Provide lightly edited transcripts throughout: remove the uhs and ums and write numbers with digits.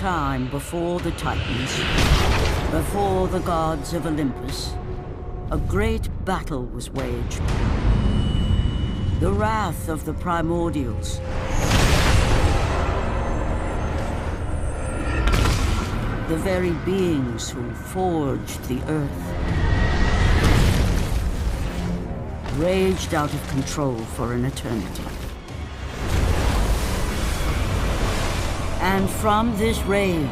time before the Titans, before the gods of Olympus, a great battle was waged. The wrath of the primordials. The very beings who forged the earth. Raged out of control for an eternity. And from this rage,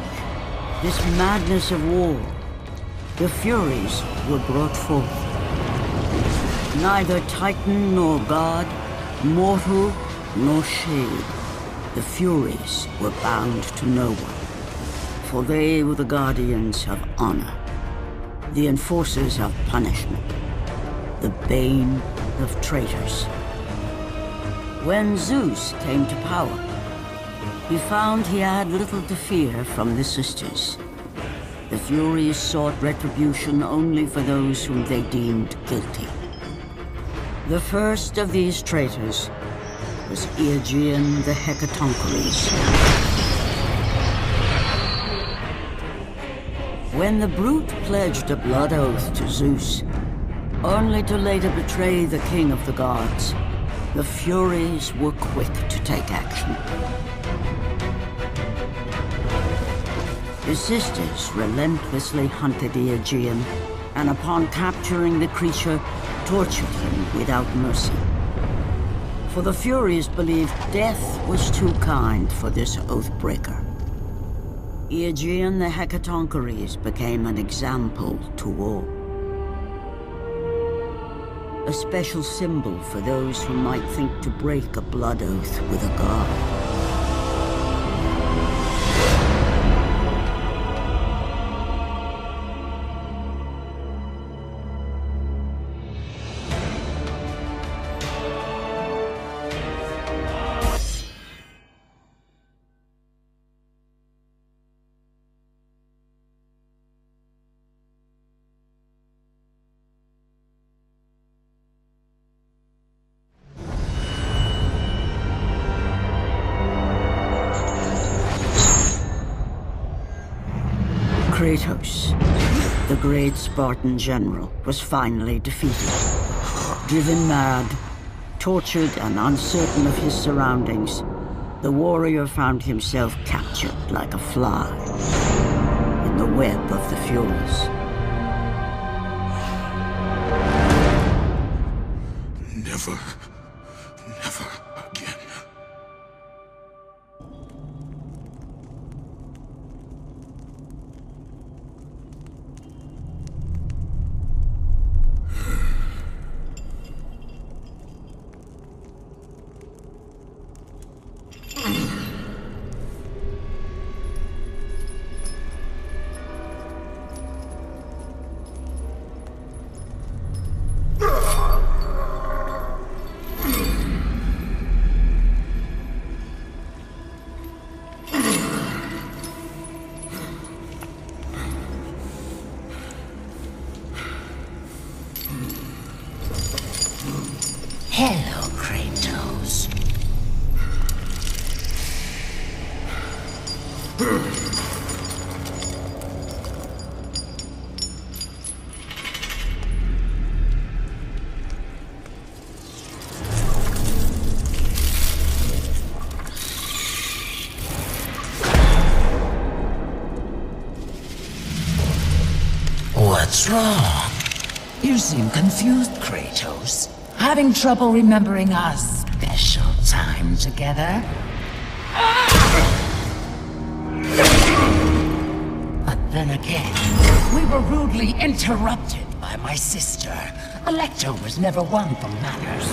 this madness of war, the Furies were brought forth. Neither Titan nor God, mortal nor shade, the Furies were bound to no one. For they were the guardians of honor, the enforcers of punishment, the bane of traitors. When Zeus came to power, he found he had little to fear from the sisters. The Furies sought retribution only for those whom they deemed guilty. The first of these traitors was Aegean the Hecatoncheires. When the brute pledged a blood oath to Zeus, only to later betray the king of the gods, the Furies were quick to take action. The sisters relentlessly hunted Aegean, and upon capturing the creature, tortured him without mercy. For the Furies believed death was too kind for this oathbreaker. Aegean the Hecatoncheires became an example to all. A special symbol for those who might think to break a blood oath with a god. Kratos, the great Spartan general, was finally defeated. Driven mad, tortured and uncertain of his surroundings, the warrior found himself captured like a fly in the web of the Furies. Never again. Hello, Kratos. What's wrong? You seem confused, Kratos. Having trouble remembering our special time together? But then again, we were rudely interrupted by my sister. Alecto was never one for manners.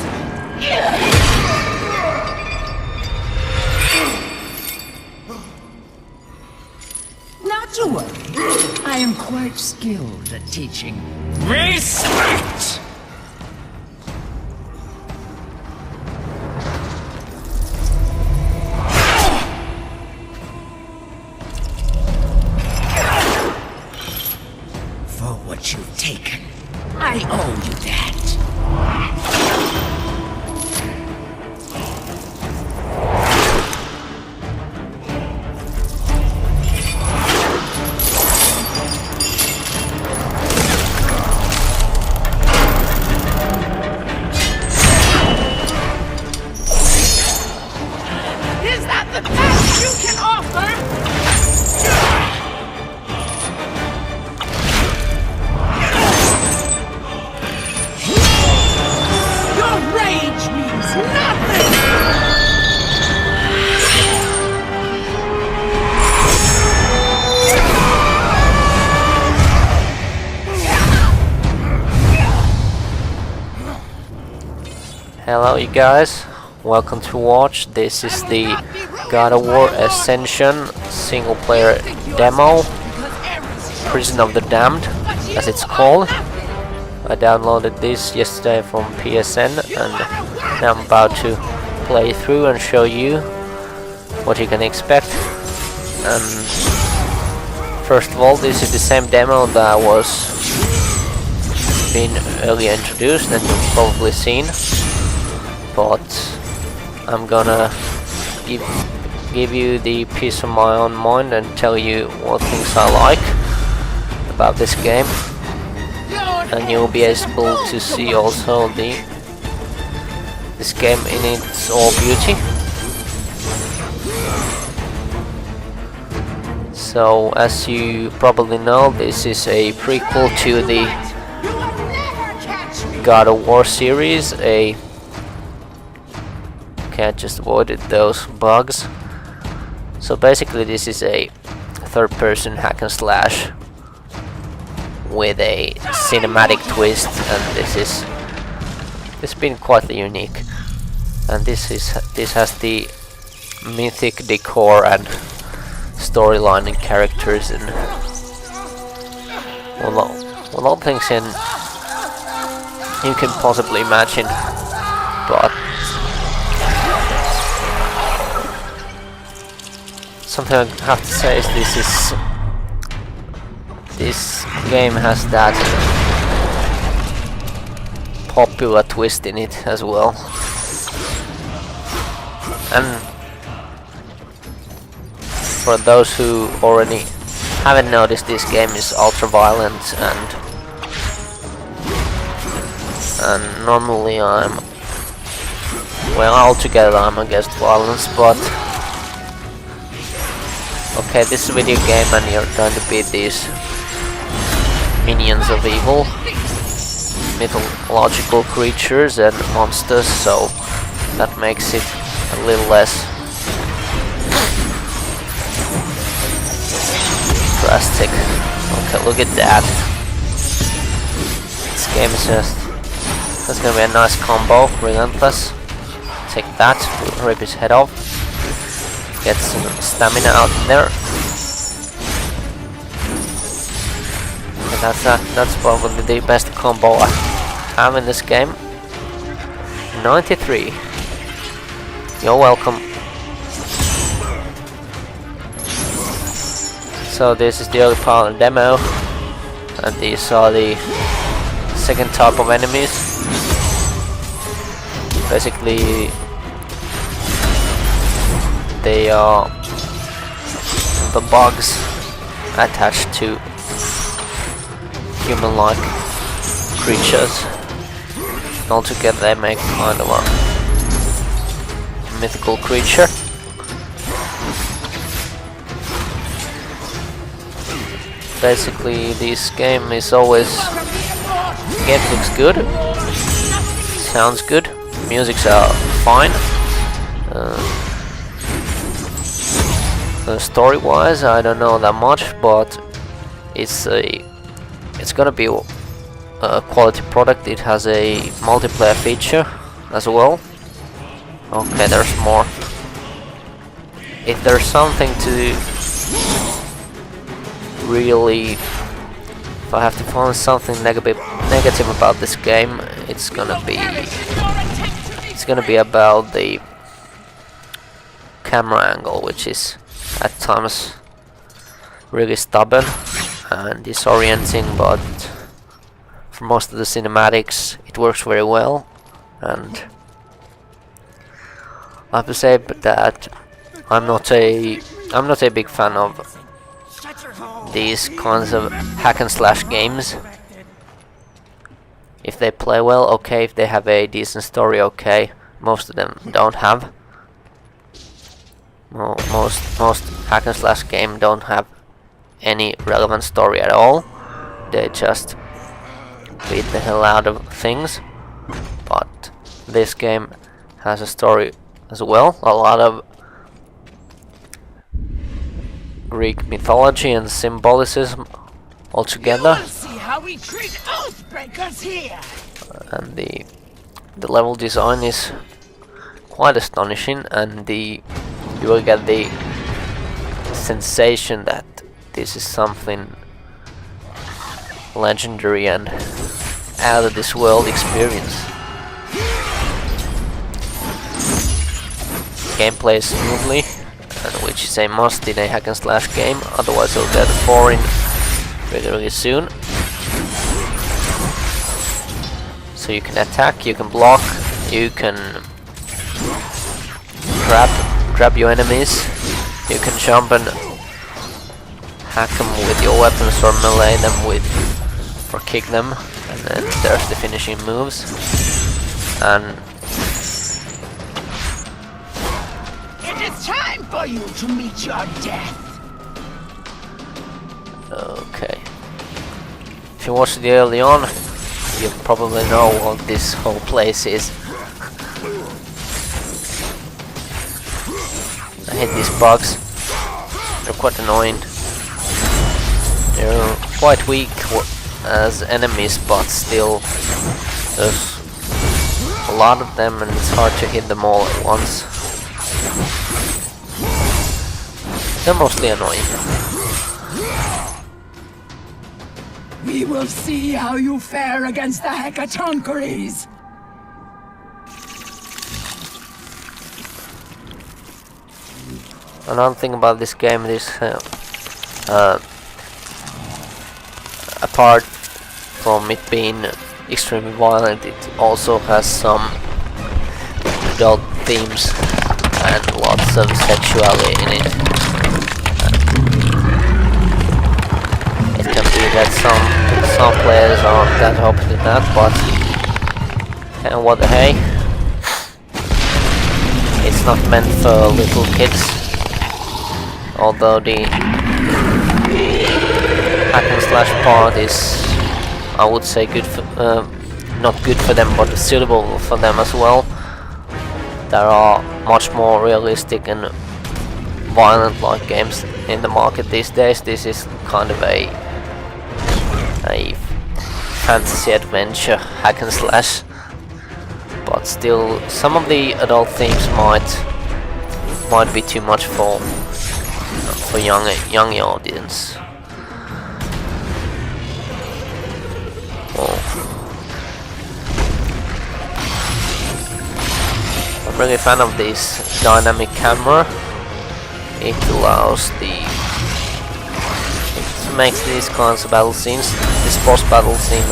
Not to worry. I am quite skilled at teaching respect! For what you've taken, I owe you that. Hello you guys, welcome to watch. This is the God of War Ascension single player demo, Prison of the Damned as it's called. I downloaded this yesterday from PSN and now I'm about to play through and show you what you can expect. And first of all, this is the same demo that was been earlier introduced and you've probably seen, but I'm gonna give you the piece of my own mind and tell you what things I like about this game, and you'll be able to see also this game in its all beauty. So as you probably know, this is a prequel to the God of War series. Okay, I just avoided those bugs. So basically this is a third-person hack and slash with a cinematic twist, and it's been quite unique. And this has the mythic decor and storyline and characters and well, all things in you can possibly imagine, but something I have to say is this game has that popular twist in it as well. And for those who already haven't noticed, this game is ultra violent, and normally altogether I'm against violence, but okay, this is a video game and you're trying to beat these minions of evil, mythological creatures and monsters, so that makes it a little less drastic. Okay, look at that. This game is that's gonna be a nice combo. Relentless. Take that, rip his head off. Get some stamina out there. And that's probably the best combo I have in this game. 93. You're welcome. So this is the early part of the demo, and these are the second type of enemies. Basically, they are the bugs attached to human-like creatures. And altogether they make kind of a mythical creature. Basically, this game is always... the game looks good, sounds good, musics are fine. Story-wise, I don't know that much, but it's gonna be a quality product. It has a multiplayer feature as well. Okay, there's more. If there's something to really, if I have to find something negative about this game, it's gonna be about the camera angle, which is at times really stubborn and disorienting, but for most of the cinematics it works very well. And I have to say that I'm not a big fan of these kinds of hack and slash games. If they play well, okay. If they have a decent story, okay. Most of them don't have. Most hack and slash games don't have any relevant story at all. They just beat the hell out of things. But this game has a story as well. A lot of Greek mythology and symbolism altogether. See how we treat oathbreakers here. And the The level design is quite astonishing, and you will get the sensation that this is something legendary and out of this world experience. Gameplay smoothly, and which is a must in a hack and slash game, otherwise it'll get boring really soon. So you can attack, you can block, you can grab your enemies, you can jump and hack them with your weapons or melee them with, or kick them, and then there's the finishing moves. And it is time for you to meet your death. okay, if you watched it early on, you probably know what this whole place is. I hate these bugs. They're quite annoying. They're quite weak as enemies, but still there's a lot of them and it's hard to hit them all at once. They're mostly annoying. We will see how you fare against the Hecatoncheires. Another thing about this game is apart from it being extremely violent, it also has some adult themes and lots of sexuality in it. It can be that some players aren't that open to that, but and what the hey, it's not meant for little kids. Although the hack and slash part is, I would say, good for, not good for them, but suitable for them as well. There are much more realistic and violent-like games in the market these days. This is kind of a fantasy adventure hack and slash, but still, some of the adult themes might be too much for young audience. Oh. I'm really a fan of this dynamic camera. It allows it makes these kinds of battle scenes, this boss battle scene,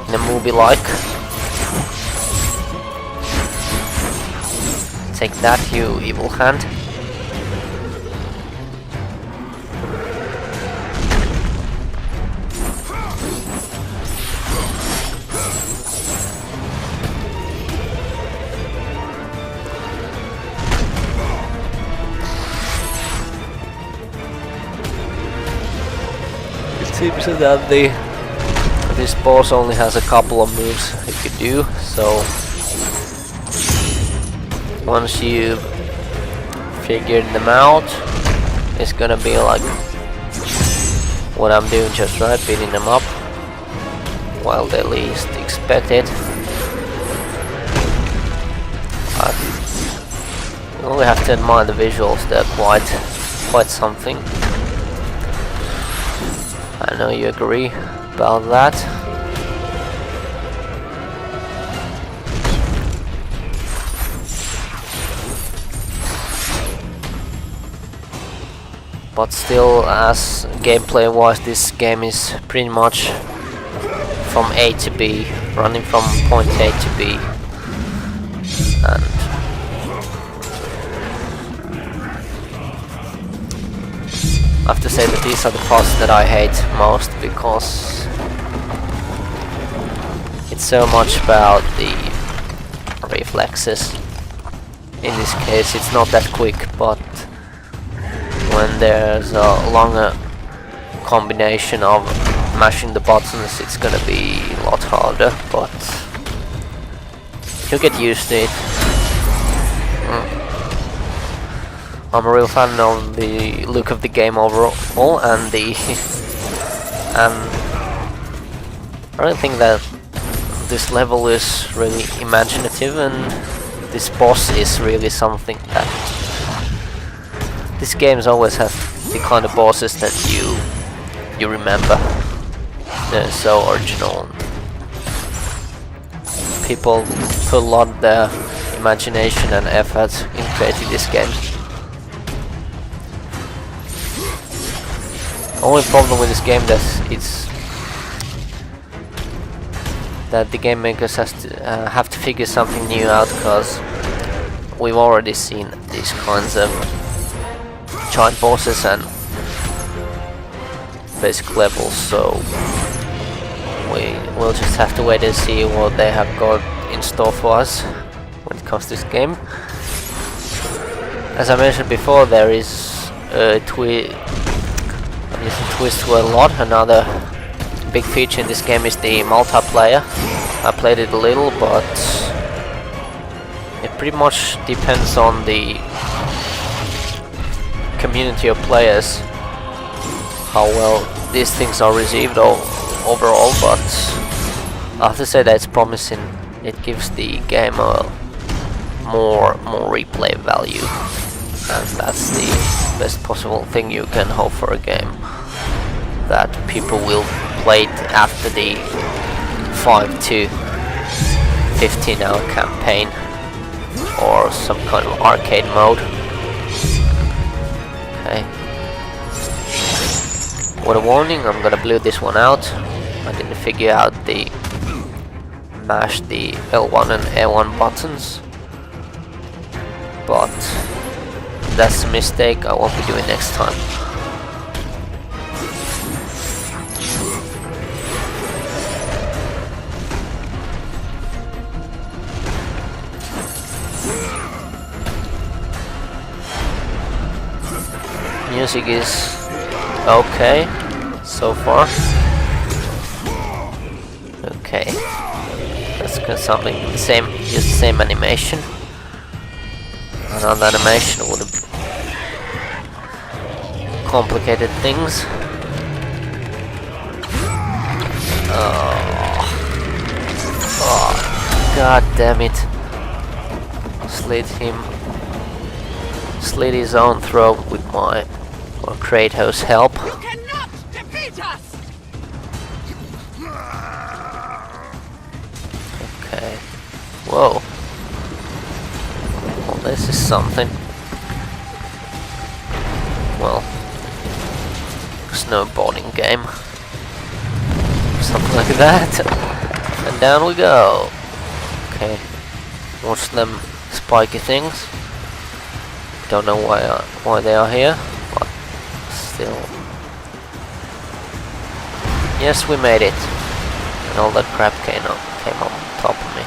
in a movie-like. Take that, you evil hand. It seems that this boss only has a couple of moves you could do, so once you've figured them out, it's gonna be like what I'm doing just right, beating them up while they least expect it. But you only have to admire the visuals, they're quite something. I know you agree about that. But still, as gameplay wise, this game is pretty much from A to B, running from point A to B. And I have to say that these are the parts that I hate most, because it's so much about the reflexes. In this case it's not that quick, but when there's a longer combination of mashing the buttons, it's gonna be a lot harder, but you'll get used to it. I'm a real fan of the look of the game overall, and I really think that this level is really imaginative, and this boss is really something that these games always have the kind of bosses that you remember. They're so original. People put a lot of their imagination and effort in creating these games. Only problem with this game that the game makers have to figure something new out, because we've already seen these kinds of giant bosses and basic levels, so we'll just have to wait and see what they have got in store for us when it comes to this game. As I mentioned before, there is a twist to a lot. Another big feature in this game is the multiplayer. I played it a little, but it pretty much depends on the community of players how well these things are received overall, but I have to say that it's promising. It gives the game a more replay value, and that's the best possible thing you can hope for a game, that people will play it after the 5 to 15 hour campaign or some kind of arcade mode. Okay. With a warning, I'm gonna blue this one out. I didn't figure out mash the L1 and A1 buttons, but that's a mistake I won't be doing next time. Music is okay so far. Okay, that's got something the same, use the same animation. Another animation would have complicated things. Oh, god damn it! Slit his own throat with my Kratos' help. You cannot defeat us! Okay. Whoa. Well, this is something. Well, snowboarding game. Something like that. And down we go. Okay. Watch them spiky things. Don't know why they are here, but still. Yes, we made it. And all that crap came on top of me.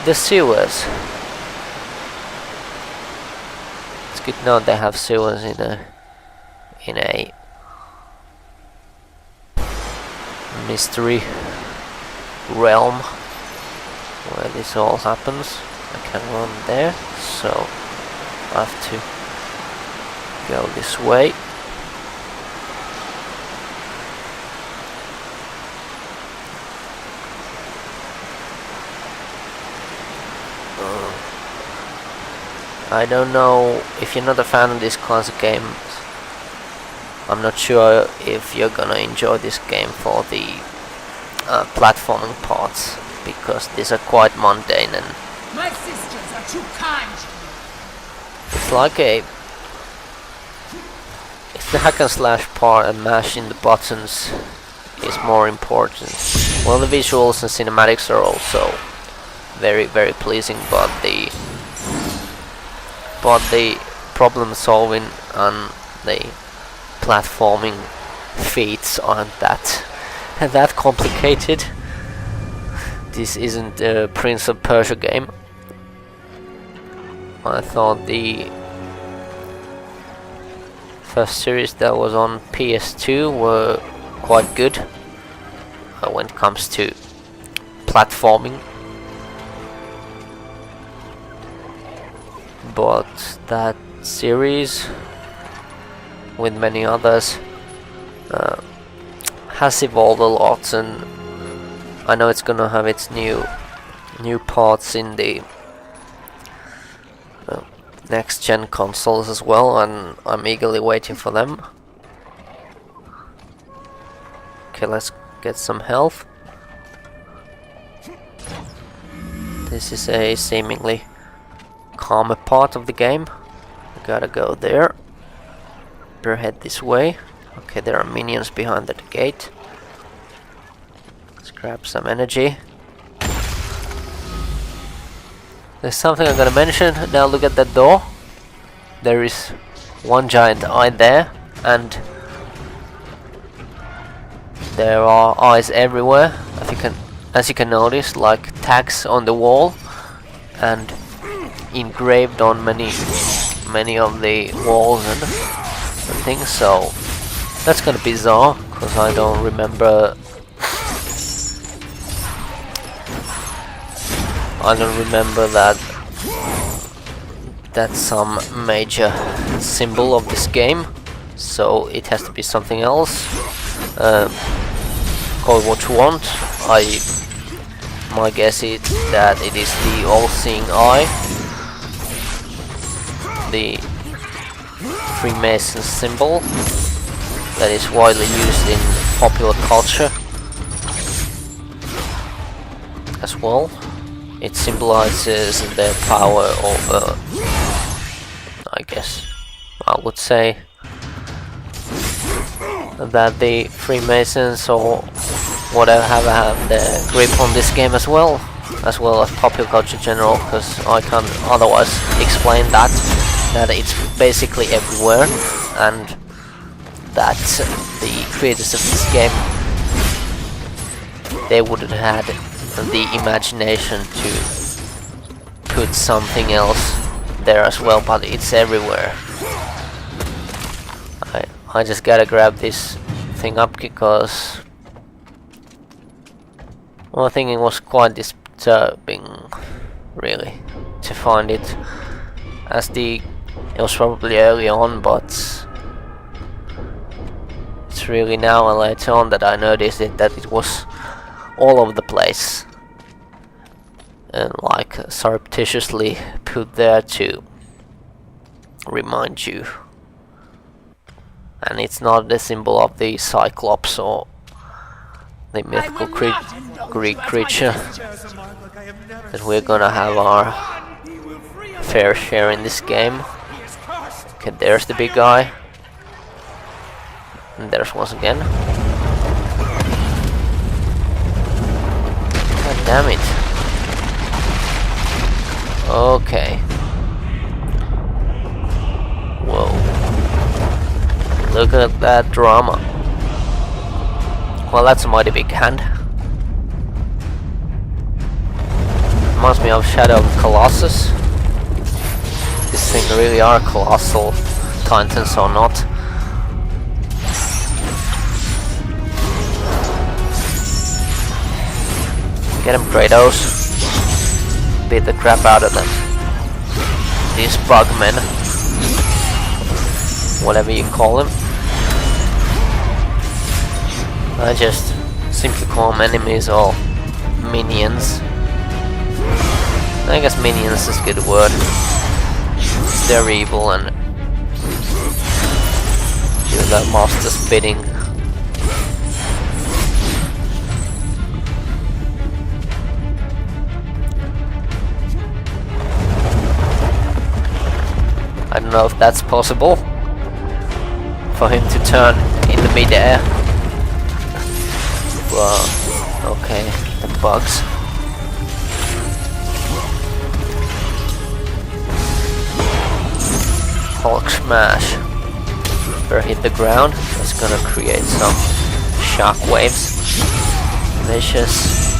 The sewers. It's good to know they have sewers in a mystery realm where this all happens. I can run there, so I have to go this way. I don't know if you're not a fan of these kinds of games. I'm not sure if you're gonna enjoy this game for the platforming parts, because these are quite mundane and My sisters are too kind. it's like it's the hack and slash part, and mashing the buttons is more important. Well, the visuals and cinematics are also very, very pleasing, but the problem solving and the platforming feats aren't that complicated. This isn't a Prince of Persia game. I thought the first series that was on PS2 were quite good when it comes to platforming, but that series, with many others, has evolved a lot, and I know it's gonna have its new parts in the next gen consoles as well, and I'm eagerly waiting for them. Okay, let's get some health. This is a seemingly calmer part of the game. We gotta go there. Better head this way. Okay, there are minions behind that gate. Let's grab some energy. There's something I'm gonna mention. Now look at that door. There is one giant eye there, and there are eyes everywhere. As you can notice, like tags on the wall, and engraved on many of the walls and things. So that's kind of bizarre, because I don't remember. That's some major symbol of this game, so it has to be something else. Call it what you want. My guess is that it is the all-seeing eye, the Freemason symbol that is widely used in popular culture as well. It symbolizes their power over, I guess, I would say that the Freemasons or whatever have their grip on this game as well as popular culture in general, because I can't otherwise explain that it's basically everywhere, and that the creators of this game, they wouldn't have had the imagination to put something else there as well, but it's everywhere. I just gotta grab this thing up because, well, I think it was quite disturbing, really, to find it, it was probably early on, but it's really now and later on that I noticed that it was all over the place, and like surreptitiously put there to remind you. And it's not the symbol of the Cyclops or the mythical Greek creature that we're gonna have our fair share in this game. Okay, there's the big guy, and there's once again. God damn it. Okay. Whoa. Look at that drama. Well, that's a mighty big hand. Reminds me of Shadow of Colossus. This thing really are colossal titans or not. Get him, Kratos. Beat the crap out of them. These bugmen. Whatever you call them. I just simply call them enemies or minions. I guess minions is a good word. They're evil and do their master's bidding. I don't know if that's possible for him to turn in the mid-air. Well, okay, the bugs. Hulk smash. Better hit the ground. That's gonna create some shock waves. Vicious.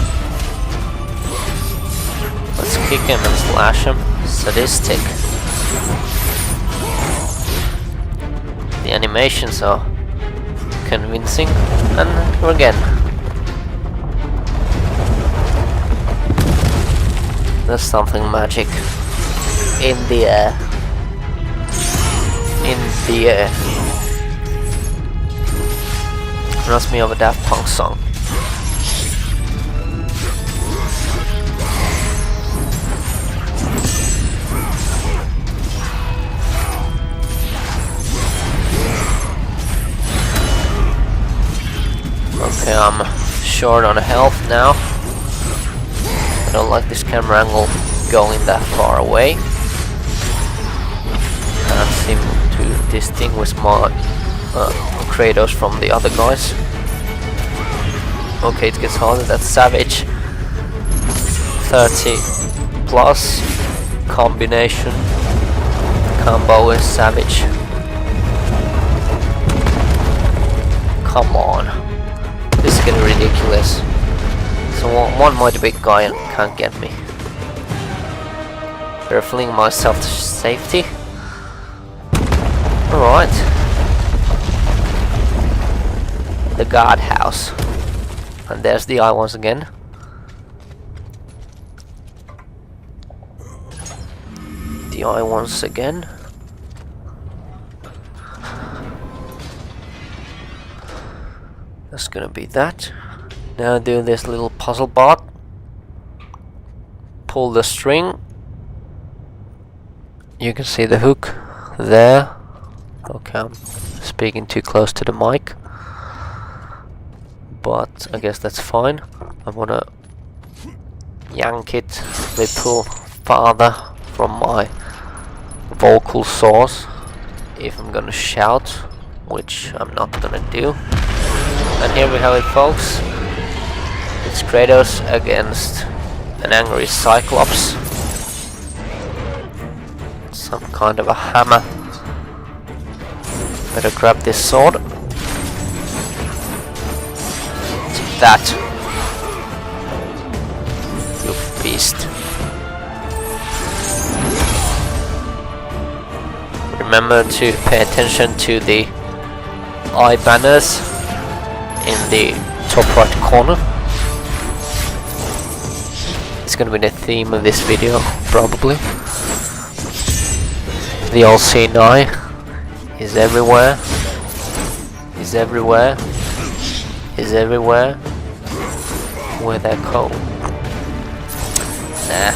Let's kick him and slash him. Sadistic. The animations are convincing, and again, there's something magic in the air. In the air. Reminds me of a Daft Punk song. Okay, I'm short on health now. I don't like this camera angle going that far away. Can't seem to distinguish my Kratos from the other guys. Okay, it gets harder. That's Savage. 30 plus combination. Combo is Savage. Come on. This is getting ridiculous. So one mighty big guy can't get me. Better fling myself to safety. Alright. The guardhouse. And there's the eye once again. The eye once again. That's gonna be that. Now do this little puzzle bot. Pull the string. You can see the hook there. Okay, I'm speaking too close to the mic. But I guess that's fine. I wanna yank it a little farther from my vocal source if I'm gonna shout, which I'm not gonna do. And here we have it, folks. It's Kratos against an angry Cyclops. Some kind of a hammer. Better grab this sword. Take that, you beast. Remember to pay attention to the eye banners in the top right corner. It's gonna be the theme of this video, probably. The all-seeing eye is everywhere. Is everywhere. Is everywhere. Where they go. Nah.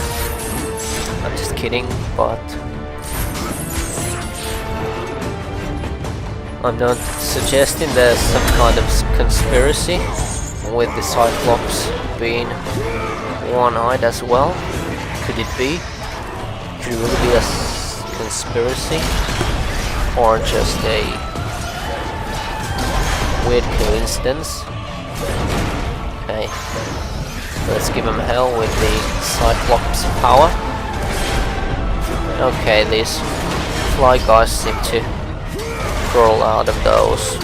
I'm just kidding, but I'm not suggesting there's some kind of conspiracy with the Cyclops being one-eyed as well. Could it be? Could it really be a conspiracy? Or just a weird coincidence? Okay, let's give him hell with the Cyclops power. Okay, these fly guys seem to crawl out of those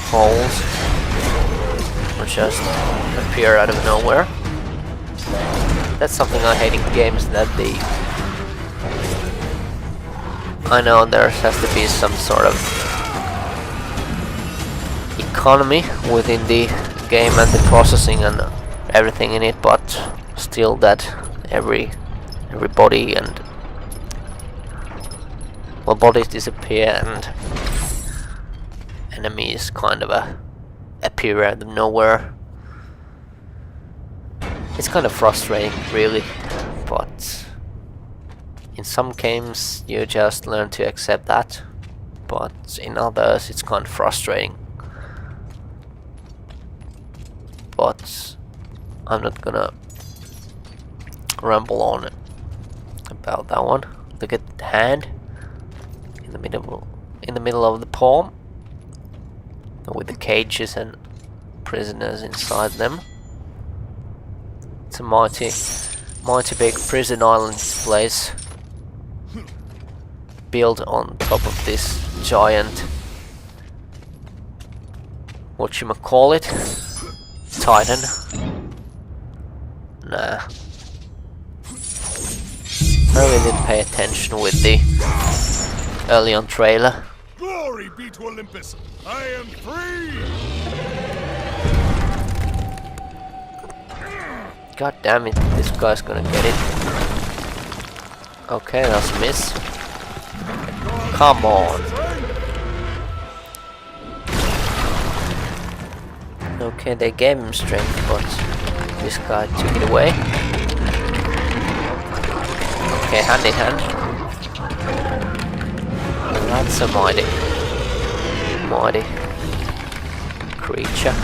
holes or just appear out of nowhere. That's something I hate in games, that I know there has to be some sort of economy within the game and the processing and everything in it, but still that everybody and well, bodies disappear and enemies kind of appear out of nowhere. It's kind of frustrating, really, but in some games you just learn to accept that, but in others it's kind of frustrating. But I'm not gonna ramble on about that one. Look at the hand in the middle of the palm, with the cages and prisoners inside them. It's a mighty big prison island place, built on top of this giant, whatchamacallit, Titan. Nah. I really didn't pay attention with the early on trailer. Glory be to Olympus! I am free! God damn it, this guy's gonna get it. Okay, that's a miss. Come on. Okay, they gave him strength, but this guy took it away. Okay, hand in hand. That's a mighty creature.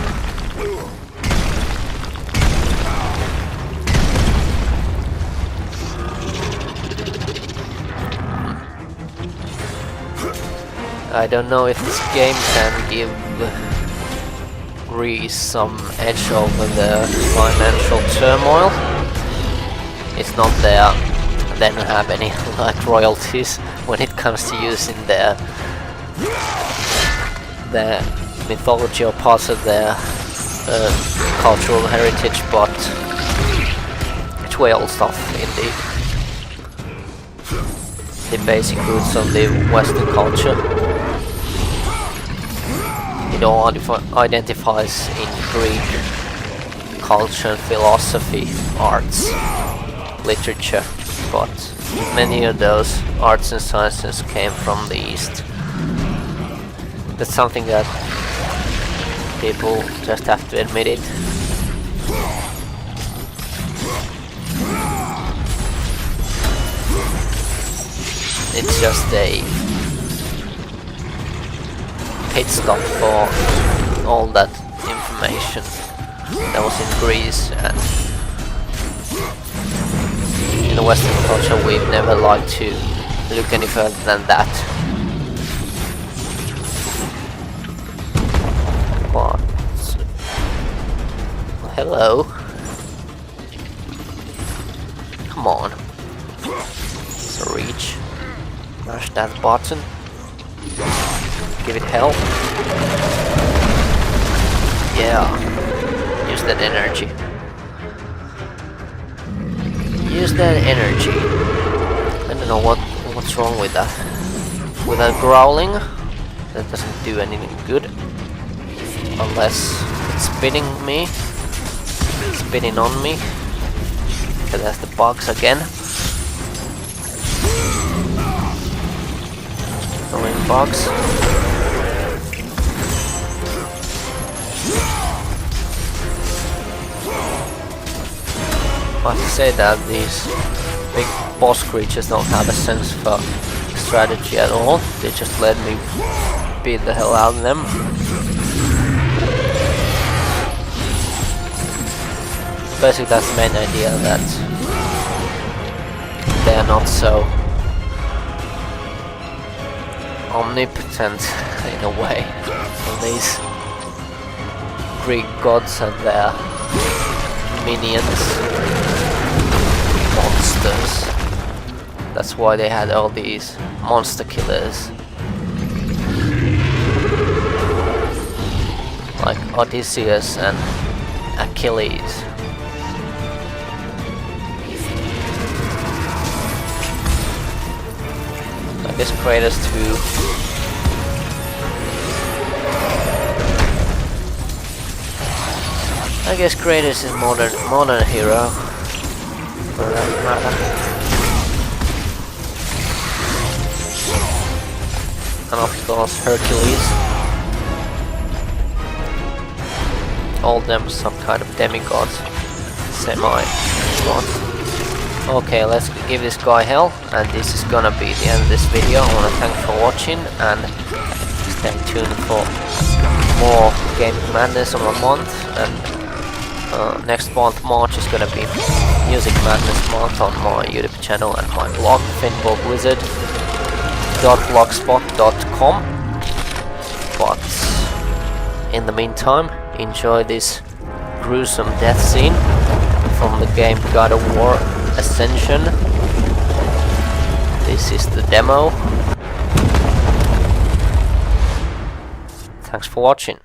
I don't know if this game can give Greece some edge over the financial turmoil. It's not there. They don't have any like royalties when it comes to using their mythology or parts of their cultural heritage, but it's way old stuff in the basic roots of the Western culture. It all identifies in Greek culture, philosophy, arts, literature, but many of those arts and sciences came from the East. That's something that people just have to admit it. It's just a pit stop for all that information that was in Greece, and in the Western culture we've never liked to look any further than that. What? Hello? Come on. It's a reach. Mash that button. Give it hell. Yeah. Use that energy. Use that energy. I don't know what's wrong with that. With that growling, that doesn't do anything good. Unless it's spitting me. Spitting on me. Because that's the bugs again. Throwing bugs. I have to say that these big boss creatures don't have a sense for strategy at all. They just let me beat the hell out of them. Basically that's the main idea, that they're not so omnipotent in a way. These Greek gods and their minions, monsters. That's why they had all these monster killers, like Odysseus and Achilles. I guess Kratos too. I guess Kratos is modern hero, for that matter. And of course Hercules. All of them some kind of demigods, semi-gods. Okay, let's give this guy hell, and this is gonna be the end of this video. I wanna thank you for watching, and stay tuned for more Game Madness on a month. And next month, March, is gonna be Music Madness month on my YouTube channel and my blog, FinnballWizard. .blogspot.com. But in the meantime, enjoy this gruesome death scene from the game God of War Ascension. This is the demo. Thanks for watching.